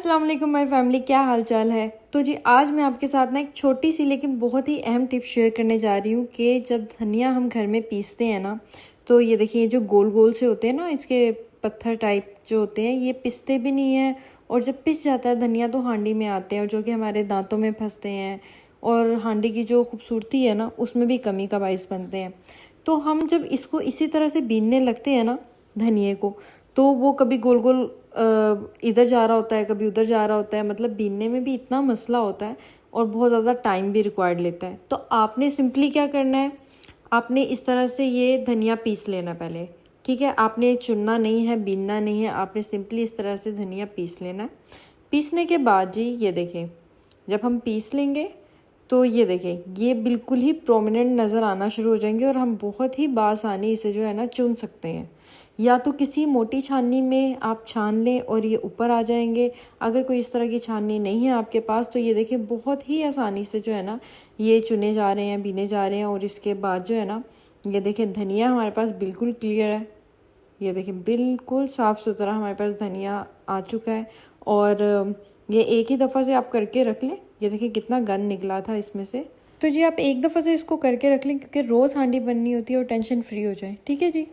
अस्सलाम वालेकुम my family, क्या हाल चाल है। तो जी आज मैं आपके साथ ना एक छोटी सी लेकिन बहुत ही अहम टिप शेयर करने जा रही हूँ कि जब धनिया हम घर में पीसते हैं ना, तो ये देखिए जो गोल गोल से होते हैं ना, इसके पत्थर टाइप जो होते हैं, ये पिसते भी नहीं हैं। और जब पिस जाता है धनिया तो हांडी में आते हैं और जो कि हमारे दांतों में फंसते हैं और हांडी की जो खूबसूरती है ना उसमें भी कमी का बाइस बनते हैं। तो हम जब इसको इसी तरह से बीनने लगते हैं ना धनिए को, तो वो कभी गोल गोल इधर जा रहा होता है, कभी उधर जा रहा होता है। मतलब बीनने में भी इतना मसला होता है और बहुत ज़्यादा टाइम भी रिक्वायर्ड लेता है। तो आपने सिंपली क्या करना है, आपने इस तरह से ये धनिया पीस लेना पहले। ठीक है, आपने चुनना नहीं है, बीनना नहीं है, आपने सिंपली इस तरह से धनिया पीस लेना है। पीसने के बाद जी ये देखें, जब हम पीस लेंगे तो ये देखें ये बिल्कुल ही प्रोमिनेंट नज़र आना शुरू हो जाएंगे और हम बहुत ही बासानी इसे जो है ना चुन सकते हैं। या तो किसी मोटी छाननी में आप छान लें और ये ऊपर आ जाएंगे। अगर कोई इस तरह की छाननी नहीं है आपके पास तो ये देखें बहुत ही आसानी से जो है ना ये चुने जा रहे हैं, बीने जा रहे हैं। और इसके बाद जो है ना ये देखें धनिया हमारे पास बिल्कुल क्लियर है। ये देखें बिल्कुल साफ़ सुथरा हमारे पास धनिया आ चुका है। और ये एक ही दफ़ा से आप करके रख लें। ये देखिए कितना गंद निकला था इसमें से। तो जी आप एक दफ़ा से इसको करके रख लें क्योंकि रोज़ हांडी बननी होती है और टेंशन फ्री हो जाए। ठीक है जी।